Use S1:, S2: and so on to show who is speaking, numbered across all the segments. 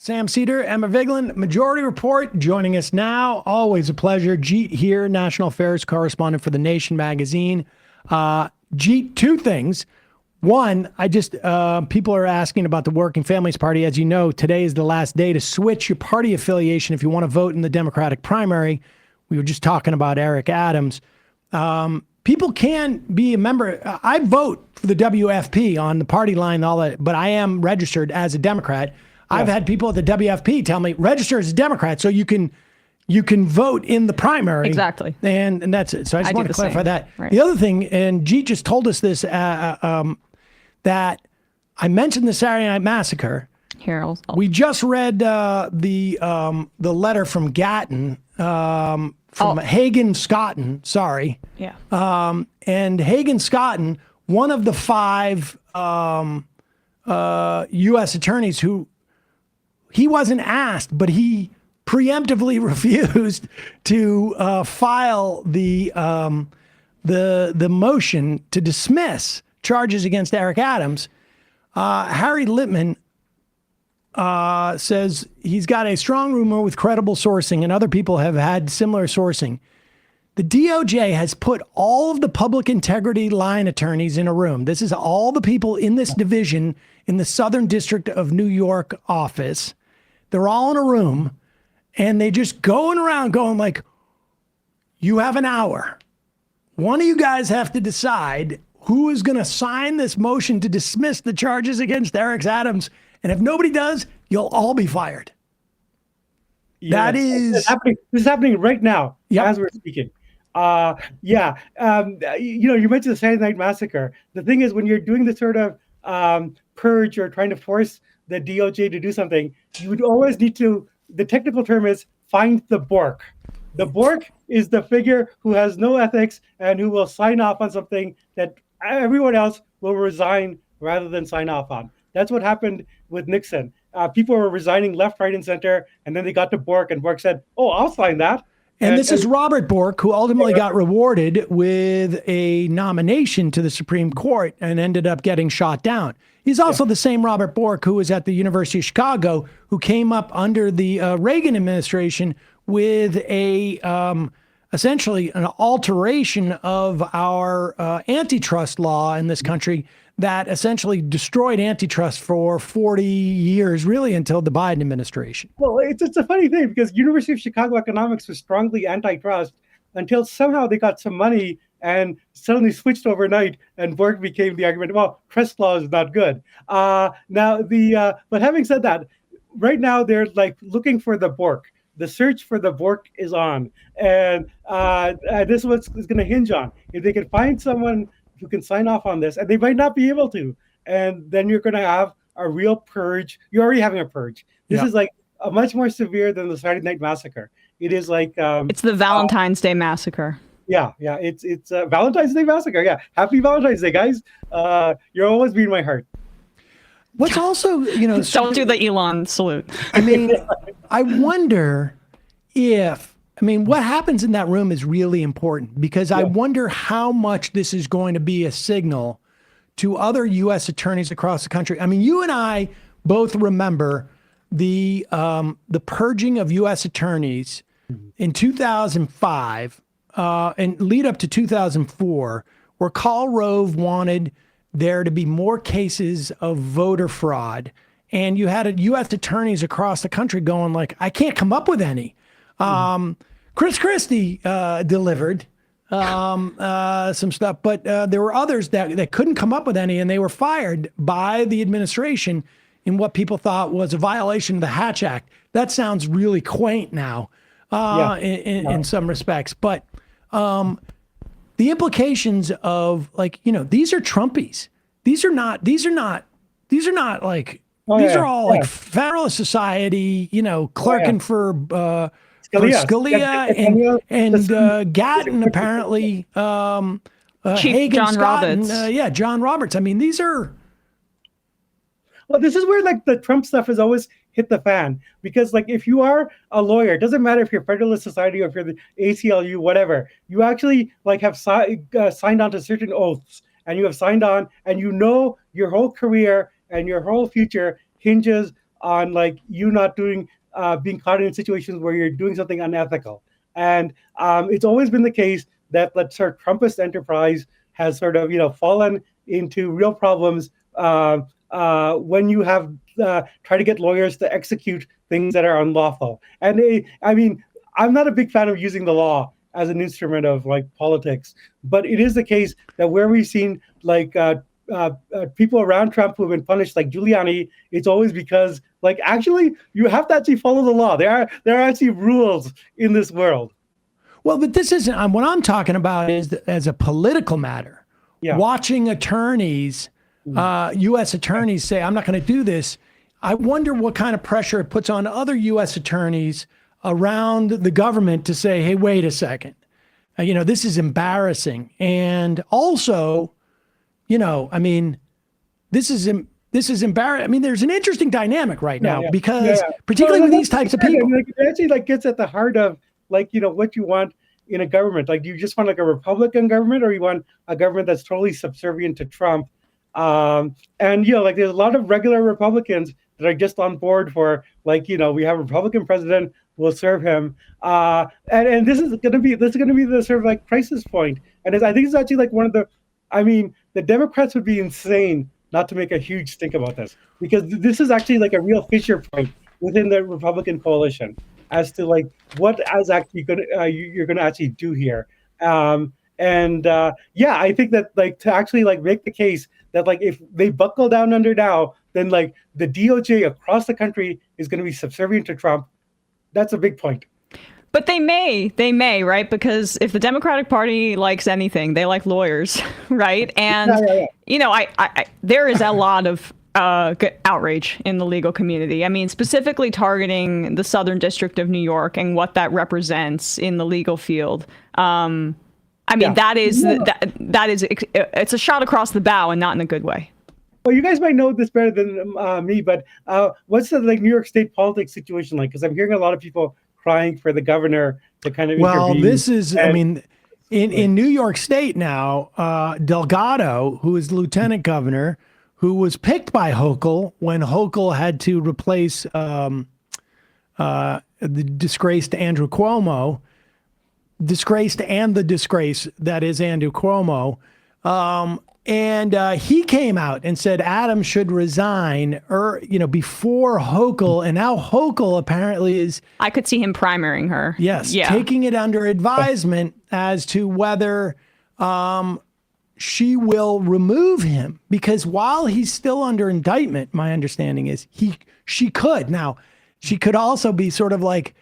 S1: Sam Seder, Emma Vigeland, Majority Report, joining us now. Always a pleasure. Jeet here, National Affairs Correspondent for The Nation magazine. Jeet, two things. One, people are asking about the Working Families Party. As you know, today is the last day to switch your party affiliation if you want to vote in the Democratic primary. We were just talking about Eric Adams. People can be a member. I vote for the WFP on the party line and all that, but I am registered as a Democrat. I've had people at the WFP tell me register as a Democrat so you can vote in the primary.
S2: Exactly.
S1: And that's it. So I just want to clarify that.
S2: Right.
S1: The other thing, and Jeet just told us this, that I mentioned the Saturday Night Massacre.
S2: Here,
S1: we just read the letter from Gatton, from Hagen Scotton, sorry.
S2: Yeah.
S1: And Hagen Scotton, one of the 5 U.S. attorneys who he wasn't asked, but he preemptively refused to file the motion to dismiss charges against Eric Adams. Harry Littman says he's got a strong rumor with credible sourcing, and other people have had similar sourcing. The DOJ has put all of the public integrity line attorneys in a room. This is all the people in this division in the Southern District of New York office. They're all in a room, and they just going around going like, you have an hour. One of you guys have to decide who is going to sign this motion to dismiss the charges against Eric Adams. And if nobody does, you'll all be fired.
S3: Yes.
S1: That is
S3: this is happening right now as we're speaking. You mentioned the Saturday Night Massacre. The thing is, when you're doing this sort of purge or trying to force the DOJ to do something, you would always need to, the technical term is find the Bork. The Bork is the figure who has no ethics and who will sign off on something that everyone else will resign rather than sign off on. That's what happened with Nixon. People were resigning left, right, and center, and then they got to Bork, and Bork said, "Oh, I'll sign that."
S1: And this is Robert Bork, who ultimately got rewarded with a nomination to the Supreme Court and ended up getting shot down. He's also the same Robert Bork who was at the University of Chicago, who came up under the Reagan administration with essentially an alteration of our antitrust law in this country that essentially destroyed antitrust for 40 years, really until the Biden administration.
S3: Well, it's a funny thing because University of Chicago economics was strongly antitrust until somehow they got some money and suddenly switched overnight, and Bork became the argument, well, trust law is not good. But having said that, right now they're like looking for the Bork. The search for the Bork is on, and this is what it's going to hinge on. If they can find someone who can sign off on this, and they might not be able to, and then you're going to have a real purge. You're already having a purge. This is like a much more severe than the Saturday Night Massacre. It is like
S2: it's the Valentine's Day Massacre.
S3: Yeah, it's Valentine's Day Massacre. Yeah, happy Valentine's Day, guys. You're always being my heart.
S1: What's also,
S2: don't do the Elon salute.
S1: I mean, I wonder what happens in that room is really important, because I wonder how much this is going to be a signal to other U.S. attorneys across the country. I mean, you and I both remember the purging of U.S. attorneys in 2005 and lead up to 2004, where Karl Rove wanted there to be more cases of voter fraud. And you had U.S. attorneys across the country going like, I can't come up with any. Chris Christie delivered some stuff, but there were others that couldn't come up with any, and they were fired by the administration in what people thought was a violation of the Hatch Act. That sounds really quaint now in some respects, but the implications of these are Trumpies. These are not like, these are all like Federalist Society, clerking for Scalia and Gatton, apparently.
S2: Chief
S1: Hagen
S2: John
S1: Scotton,
S2: Roberts.
S1: John Roberts. I mean, these are.
S3: Well, this is where like the Trump stuff has always hit the fan, because like if you are a lawyer, it doesn't matter if you're Federalist Society or if you're the ACLU, whatever, you actually like have signed on to certain oaths, and you have signed on, and your whole career and your whole future hinges on like you not doing being caught in situations where you're doing something unethical. And it's always been the case that that sort of Trumpist enterprise has sort of fallen into real problems when you have try to get lawyers to execute things that are unlawful. And I mean, I'm not a big fan of using the law as an instrument of like politics, but it is the case that where we've seen like people around Trump who have been punished, like Giuliani, it's always because like actually you have to actually follow the law. There are actually rules in this world.
S1: Well, but this isn't what I'm talking about is as a political matter.
S3: Yeah.
S1: Watching attorneys, U.S. attorneys say, I'm not going to do this. I wonder what kind of pressure it puts on other U.S. attorneys around the government to say, hey, wait a second. This is embarrassing. And also, I mean, this is embarrassing. I mean, there's an interesting dynamic right now because particularly with these types of people.
S3: It actually like gets at the heart of like, what you want in a government. Like, do you just want like a Republican government or you want a government that's totally subservient to Trump? And, like there's a lot of regular Republicans that are just on board for like, we have a Republican president, we'll serve him. And this is going to be the sort of like crisis point. And I think it's actually like the Democrats would be insane not to make a huge stink about this, because this is actually like a real fissure point within the Republican coalition as to like what is actually you're going to actually do here. I think that like to actually like make the case that like if they buckle down under now, then like the DOJ across the country is going to be subservient to Trump. That's a big point.
S2: But they may, right? Because if the Democratic Party likes anything, they like lawyers, right? And, there is a lot of outrage in the legal community. I mean, specifically targeting the Southern District of New York and what that represents in the legal field. That is it's a shot across the bow and not in a good way.
S3: Well, you guys might know this better than me, but what's the like New York State politics situation like? Because I'm hearing a lot of people crying for the governor to kind of intervene.
S1: Well, this is, in New York State now, Delgado, who is lieutenant governor, who was picked by Hochul when Hochul had to replace the disgraced Andrew Cuomo, disgraced and the disgrace that is Andrew Cuomo. And he came out and said Adams should resign, before Hochul. And now Hochul apparently is.
S2: I could see him primarying her.
S1: Yes, taking it under advisement as to whether she will remove him, because while he's still under indictment, my understanding is she could. Now, she could also be sort of like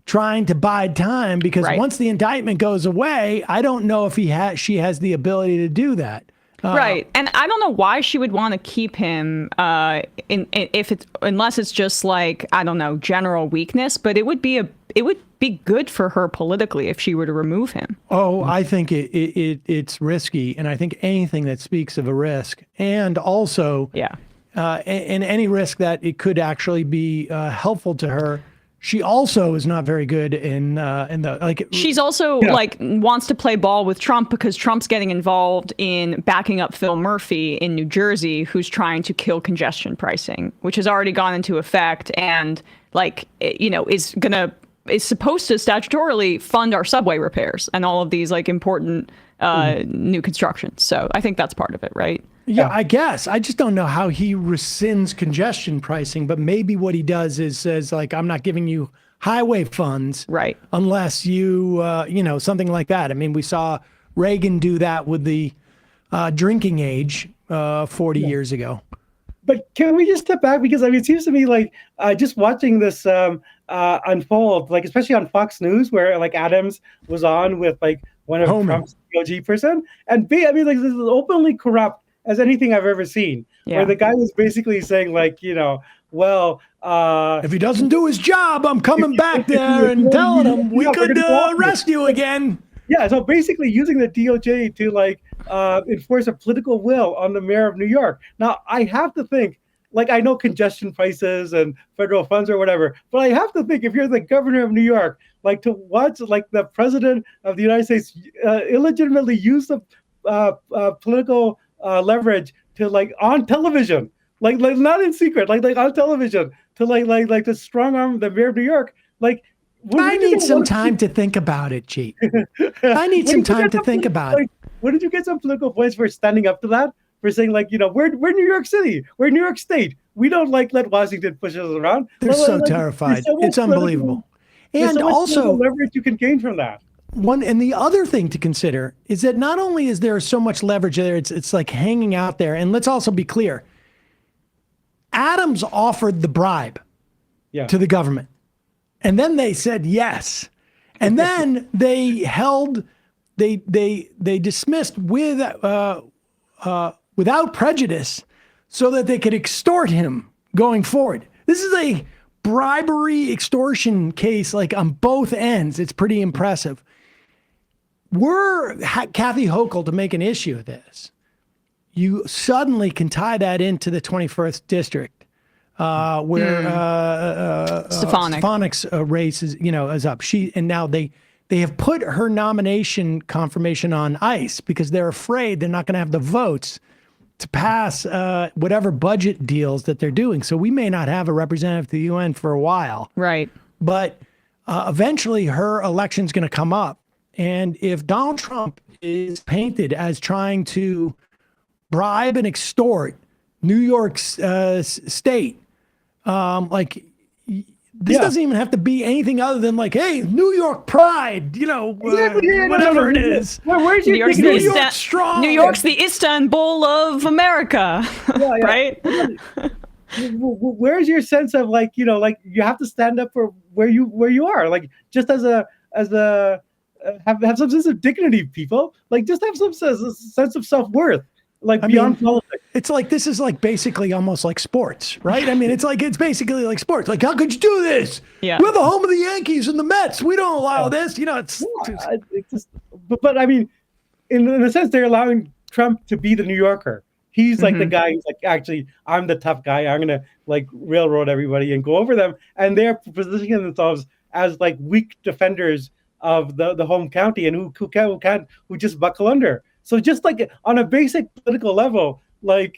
S1: trying to bide time, because once the indictment goes away, I don't know if she has the ability to do that.
S2: Right. And I don't know why she would want to keep him unless it's just like, I don't know, general weakness, but it would be good for her politically if she were to remove him.
S1: Oh, I think it's risky. And I think anything that speaks of a risk, and also and any risk that it could actually be helpful to her. She also is not very good in the like.
S2: She's also like wants to play ball with Trump because Trump's getting involved in backing up Phil Murphy in New Jersey, who's trying to kill congestion pricing, which has already gone into effect and is supposed to statutorily fund our subway repairs and all of these like important new constructions. So I think that's part of it, right?
S1: Yeah, I guess. I just don't know how he rescinds congestion pricing, but maybe what he does is says, like, I'm not giving you highway funds.
S2: Right.
S1: Unless you, something like that. I mean, we saw Reagan do that with the drinking age 40 years ago.
S3: But can we just step back? Because, it seems to me like just watching this unfold, like, especially on Fox News, where, like, Adams was on with, like, one of Trump's DOJ person. And, this is openly corrupt as anything I've ever seen, where the guy was basically saying, like,
S1: if he doesn't do his job, I'm coming back there and telling him we could arrest you again.
S3: Yeah, so basically using the DOJ to, like, enforce a political will on the mayor of New York. Now, I have to think, like, I know congestion prices and federal funds or whatever, but I have to think if you're the governor of New York, like, to watch, like, the president of the United States illegitimately use the political leverage to, like, on television, like not in secret, like on television, to strong arm the mayor of New York. Like,
S1: I need some time to think about it, Chief. I need some time to think about it.
S3: What did you get some political points for standing up to that? For saying, like, we're New York City, we're New York State. We don't let Washington push us around.
S1: They're so terrified. It's unbelievable. And
S3: so
S1: also,
S3: leverage you can gain from that.
S1: And the other thing to consider is that not only is there so much leverage there, it's like hanging out there. And let's also be clear. Adams offered the bribe to the government. And then they said yes. And then they dismissed without prejudice so that they could extort him going forward. This is a bribery extortion case, like on both ends. It's pretty impressive. Were Kathy Hochul to make an issue of this, you suddenly can tie that into the 21st district, where Stefanik's race is up. And now they have put her nomination confirmation on ice because they're afraid they're not going to have the votes to pass whatever budget deals that they're doing. So we may not have a representative to the UN for a while.
S2: Right.
S1: But eventually her election's going to come up. And if Donald Trump is painted as trying to bribe and extort New York State, this doesn't even have to be anything other than like, hey, New York pride, whatever it is.
S3: Where's
S2: New
S3: your
S2: York's
S1: strong?
S2: New York's the Istanbul of America, right?
S3: Where's your sense of you have to stand up for where you are, like just as a have some sense of dignity, people. Like just have some sense of self-worth. Beyond politics.
S1: It's like, this is like basically almost like sports, right? I mean, it's basically like sports. Like, how could you do this?
S2: Yeah.
S1: We're the home of the Yankees and the Mets. We don't allow this.
S3: But I mean, in a sense, they're allowing Trump to be the New Yorker. He's like the guy who's like, actually, I'm the tough guy. I'm going to railroad everybody and go over them. And they're positioning themselves as like weak defenders of the home county and who just buckle under. So just like on a basic political level, I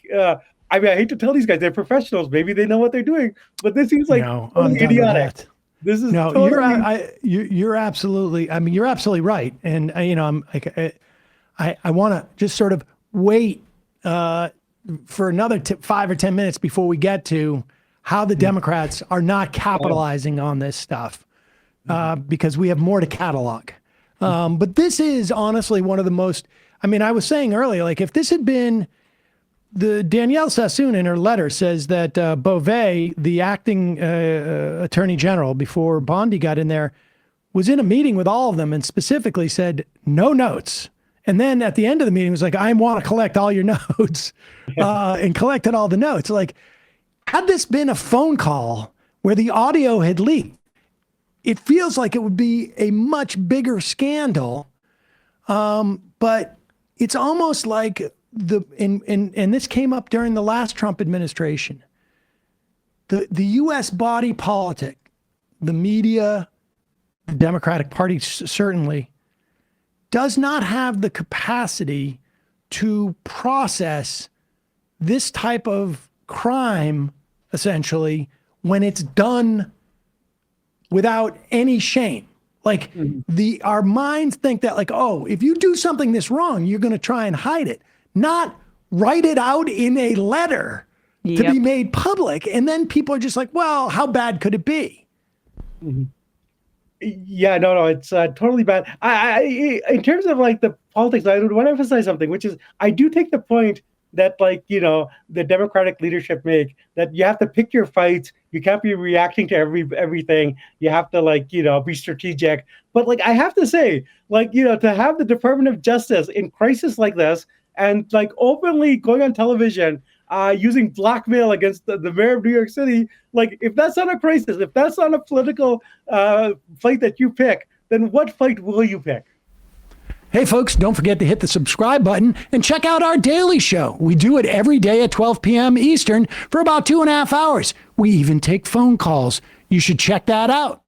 S3: hate to tell these guys, they're professionals. Maybe they know what they're doing, but this seems like totally idiotic. This is
S1: you're absolutely. I mean, you're absolutely right. And I'm like, I want to just sort of wait for another 5 or 10 minutes before we get to how the Democrats are not capitalizing on this stuff, because we have more to catalog. But this is honestly one of the most. I mean, I was saying earlier, like if this had been Danielle Sassoon in her letter says that Beauvais, the acting attorney general before Bondi got in there, was in a meeting with all of them and specifically said no notes. And then at the end of the meeting was like, I want to collect all your notes, and collected all the notes. Like, had this been a phone call where the audio had leaked, it feels like it would be a much bigger scandal. But it's almost like and this came up during the last Trump administration. The U.S. body politic, the media, the Democratic Party certainly, does not have the capacity to process this type of crime, essentially, when it's done without any shame. Like our minds think that if you do something this wrong, you're going to try and hide it, not write it out in a letter to be made public. And then people are just like, well, how bad could it be?
S3: Mm-hmm. Yeah, no, it's totally bad. I in terms of the politics, I would want to emphasize something, which is I do take the point that the Democratic leadership make, that you have to pick your fights. You can't be reacting to everything. You have to be strategic. But I have to say, to have the Department of Justice in crisis like this and openly going on television using blackmail against the mayor of New York City, if that's not a crisis, if that's not a political fight that you pick, then what fight will you pick?
S1: Hey, folks, don't forget to hit the subscribe button and check out our daily show. We do it every day at 12 p.m. Eastern for about 2.5 hours. We even take phone calls. You should check that out.